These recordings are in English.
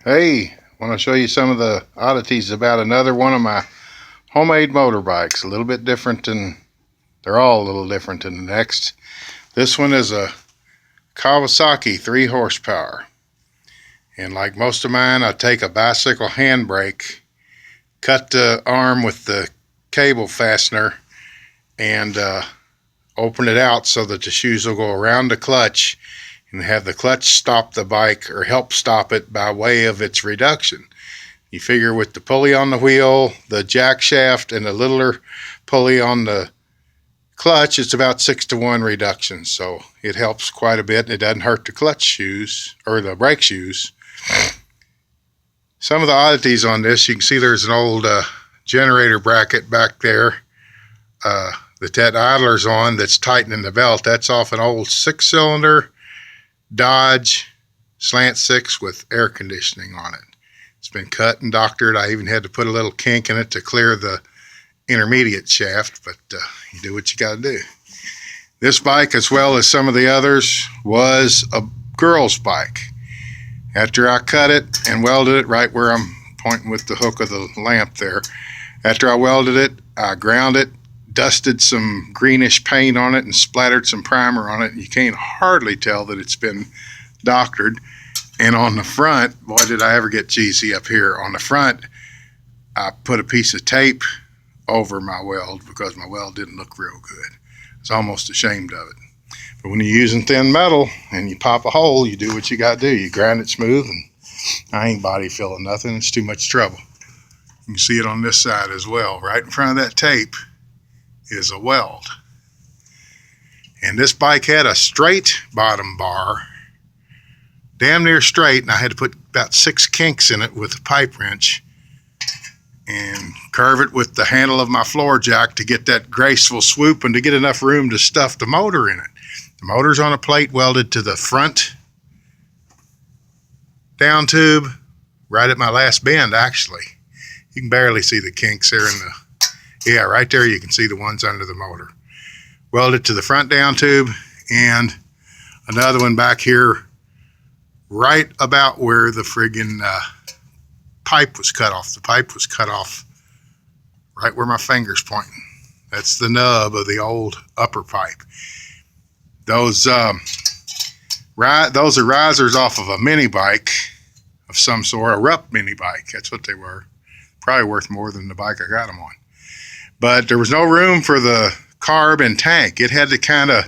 Hey, I want to show you some of the oddities about another one of my homemade motorbikes. A little bit different than, they're all a little different than the next. This one is a Kawasaki 3 horsepower. And like most of mine, I take a bicycle handbrake, cut the arm with the cable fastener, and open it out so that the shoes will go around the clutch and have the clutch stop the bike or help stop it by way of its reduction. You figure with the pulley on the wheel, the jack shaft, and the littler pulley on the clutch, it's about 6-to-1 reduction. So it helps quite a bit. It doesn't hurt the clutch shoes or the brake shoes. Some of the oddities on this, you can see there's an old generator bracket back there that idler's on that's tightening the belt. That's off an old 6-cylinder Dodge Slant 6 with air conditioning on it. It's been cut and doctored. I even had to put a little kink in it to clear the intermediate shaft, but you do what you got to do. This bike, as well as some of the others, was a girl's bike. After I cut it and welded it right where I'm pointing with the hook of the lamp there, after I welded it, I ground it, dusted some greenish paint on it, and splattered some primer on it. You can't hardly tell that it's been doctored. And on the front, boy, did I ever get cheesy up here. On the front, I put a piece of tape over my weld because my weld didn't look real good. I was almost ashamed of it. But when you're using thin metal and you pop a hole, you do what you got to do. You grind it smooth, and I ain't body filling nothing. It's too much trouble. You can see it on this side as well. Right in front of that tape is a weld. And this bike had a straight bottom bar, damn near straight, and I had to put about 6 kinks in it with a pipe wrench and curve it with the handle of my floor jack to get that graceful swoop and to get enough room to stuff the motor in it. The motor's on a plate welded to the front down tube right at my last bend, actually. You can barely see the kinks there in the, yeah, right there you can see the ones under the motor. Welded to the front down tube, and another one back here right about where the friggin' pipe was cut off. The pipe was cut off right where my finger's pointing. That's the nub of the old upper pipe. Those are risers off of a mini bike of some sort, a Rupp mini bike. That's what they were. Probably worth more than the bike I got them on. But there was no room for the carb and tank. It had the kind of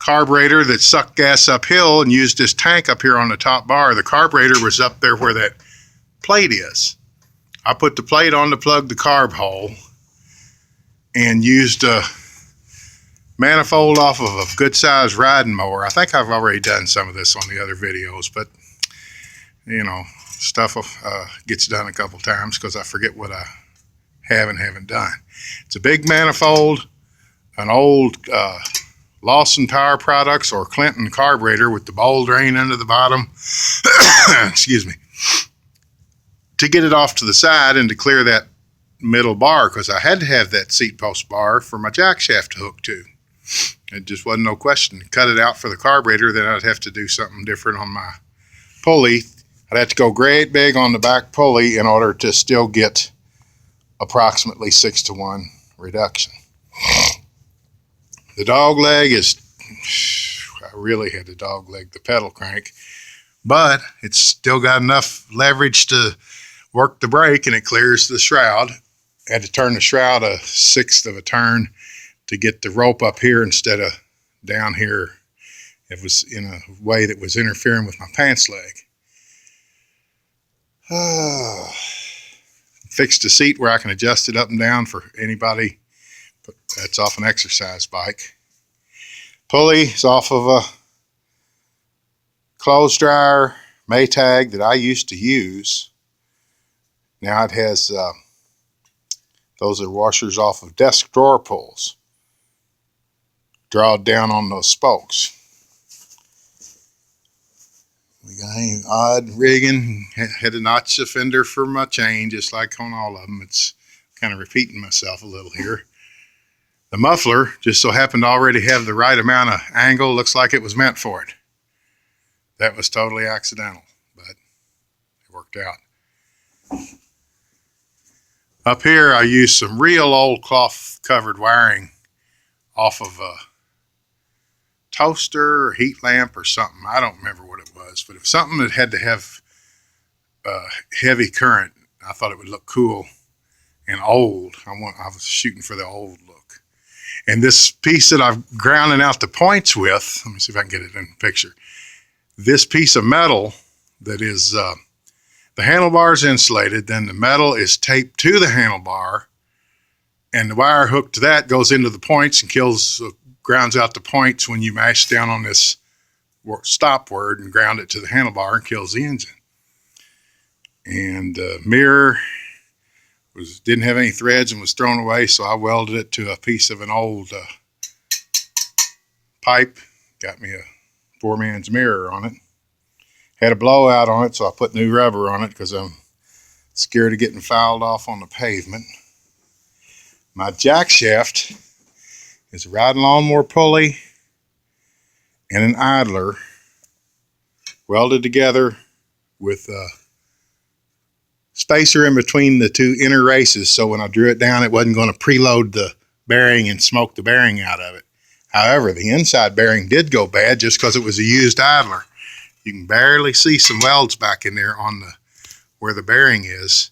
carburetor that sucked gas uphill and used this tank up here on the top bar. The carburetor was up there where that plate is. I put the plate on to plug the carb hole and used a manifold off of a good sized riding mower. I think I've already done some of this on the other videos, but you know, stuff gets done a couple times because I forget what I have and haven't done. It's a big manifold, an old Lawson Power Products or Clinton carburetor with the bowl drain under the bottom. Excuse me. To get it off to the side and to clear that middle bar, because I had to have that seat post bar for my jack shaft to hook to. It just wasn't no question. Cut it out for the carburetor, then I'd have to do something different on my pulley. I'd have to go great big on the back pulley in order to still get approximately 6-to-1 reduction. The dog leg is, I really had to dog leg the pedal crank, but it's still got enough leverage to work the brake, and it clears the shroud. I had to turn the shroud 1/6 of a turn to get the rope up here instead of down here. It was in a way that was interfering with my pants leg. Fixed the seat where I can adjust it up and down for anybody, but that's off an exercise bike. Pulley is off of a clothes dryer Maytag that I used to use. Now it has, those are washers off of desk drawer pulls. Draw down on those spokes. We got any odd rigging. Had a notch fender for my chain, just like on all of them. It's kind of repeating myself a little here. The muffler just so happened to already have the right amount of angle. Looks like it was meant for it. That was totally accidental, but it worked out. Up here, I used some real old cloth-covered wiring off of a toaster or heat lamp or something. I don't remember what it was, but if something that had to have heavy current, I thought it would look cool and old. I was shooting for the old look. And this piece that I'm grounding out the points with, let me see if I can get it in the picture. This piece of metal that is, the handlebar is insulated, then the metal is taped to the handlebar, and the wire hooked to that goes into the points and grounds out the points when you mash down on this stop word and ground it to the handlebar and kills the engine. And the mirror didn't have any threads and was thrown away, so I welded it to a piece of an old pipe. Got me a poor man's mirror on it. Had a blowout on it, so I put new rubber on it because I'm scared of getting fouled off on the pavement. My jack shaft is a riding lawnmower pulley and an idler welded together with a spacer in between the two inner races, so when I drew it down, it wasn't going to preload the bearing and smoke the bearing out of it. However, the inside bearing did go bad just because it was a used idler. You can barely see some welds back in there on where the bearing is.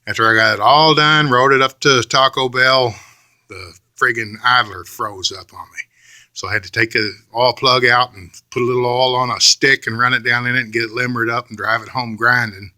After I got it all done, rode it up to Taco Bell, the friggin' idler froze up on me. So I had to take the oil plug out and put a little oil on a stick and run it down in it and get it limbered up and drive it home grinding.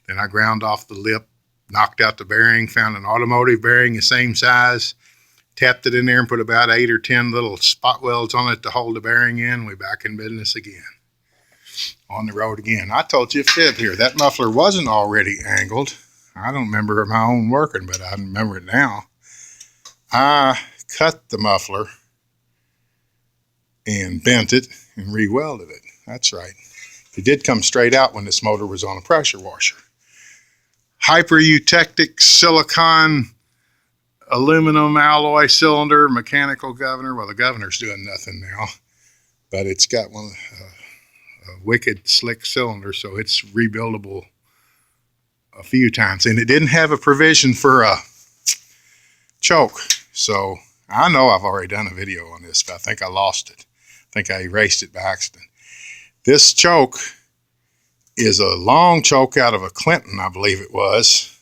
Then I ground off the lip, knocked out the bearing, found an automotive bearing the same size, tapped it in there and put about 8 or 10 little spot welds on it to hold the bearing in. We're back in business again. On the road again. I told you a fib here. That muffler wasn't already angled. I don't remember my own working, but I remember it now. I cut the muffler and bent it and re-welded it. That's right. It did come straight out when this motor was on a pressure washer. Hyper-eutectic silicon aluminum alloy cylinder, mechanical governor. Well, the governor's doing nothing now, but it's got one a wicked slick cylinder, so it's rebuildable a few times. And it didn't have a provision for a choke. So I know I've already done a video on this, but I think I lost it. I think I erased it by accident. This choke is a long choke out of a Clinton, I believe it was,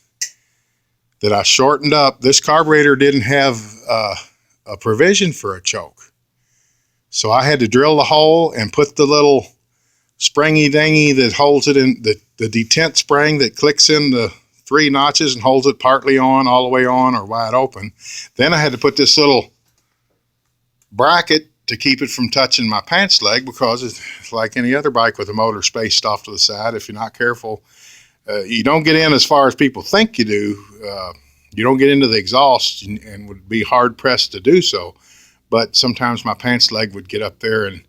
that I shortened up. This carburetor didn't have a provision for a choke. So I had to drill the hole and put the little springy dingy that holds it in, the detent spring that clicks in the 3 notches and holds it partly on, all the way on, or wide open. Then I had to put this little bracket to keep it from touching my pants leg, because it's like any other bike with a motor spaced off to the side. If you're not careful, you don't get in as far as people think you do. You don't get into the exhaust and would be hard pressed to do so. But sometimes my pants leg would get up there and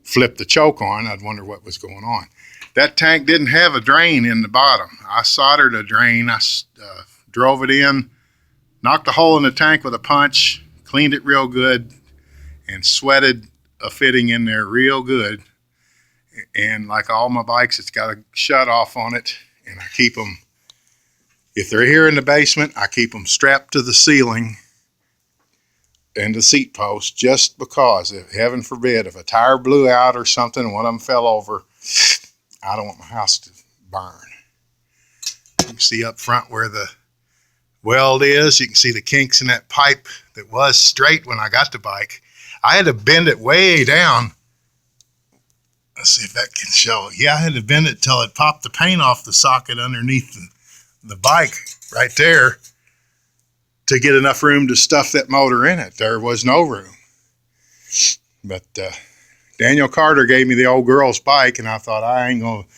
flip the choke on. I'd wonder what was going on. That tank didn't have a drain in the bottom. I soldered a drain. I drove it in, knocked a hole in the tank with a punch, cleaned it real good, and sweated a fitting in there real good. And like all my bikes, it's got a shut off on it, and I keep them, if they're here in the basement, I keep them strapped to the ceiling and the seat post, just because, if heaven forbid, if a tire blew out or something and one of them fell over, I don't want my house to burn. You can see up front where the weld is. You can see the kinks in that pipe that was straight when I got the bike. I had to bend it way down. Let's see if that can show. Yeah, I had to bend it till it popped the paint off the socket underneath the bike right there to get enough room to stuff that motor in it. There was no room. But Daniel Carter gave me the old girl's bike, and I thought, I ain't going to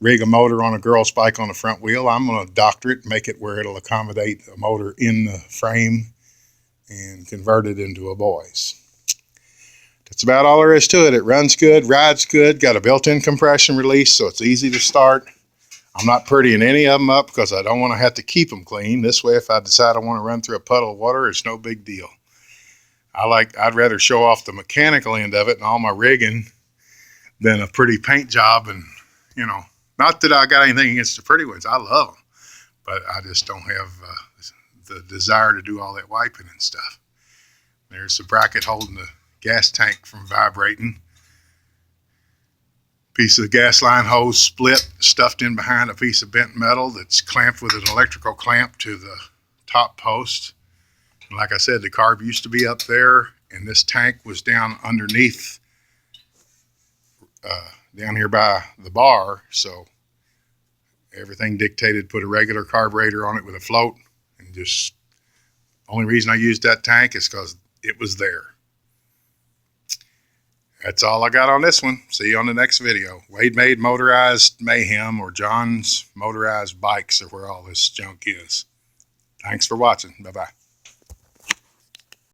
rig a motor on a girl's bike on the front wheel. I'm going to doctor it, make it where it'll accommodate a motor in the frame and convert it into a boy's. That's about all there is to it. It runs good, rides good, got a built-in compression release, so it's easy to start. I'm not prettying any of them up because I don't want to have to keep them clean. This way, if I decide I want to run through a puddle of water, it's no big deal. I'd rather show off the mechanical end of it and all my rigging than a pretty paint job and, Not that I got anything against the pretty ones. I love them. But I just don't have the desire to do all that wiping and stuff. There's the bracket holding the gas tank from vibrating. Piece of the gas line hose split, stuffed in behind a piece of bent metal that's clamped with an electrical clamp to the top post. And like I said, the carb used to be up there, and this tank was down underneath, down here by the bar. So everything dictated put a regular carburetor on it with a float, and just only reason I used that tank is because it was there. That's all I got on this one. See you on the next video. Wade Made Motorized Mayhem, or John's Motorized Bikes, are where all this junk is. Thanks for watching. Bye-bye.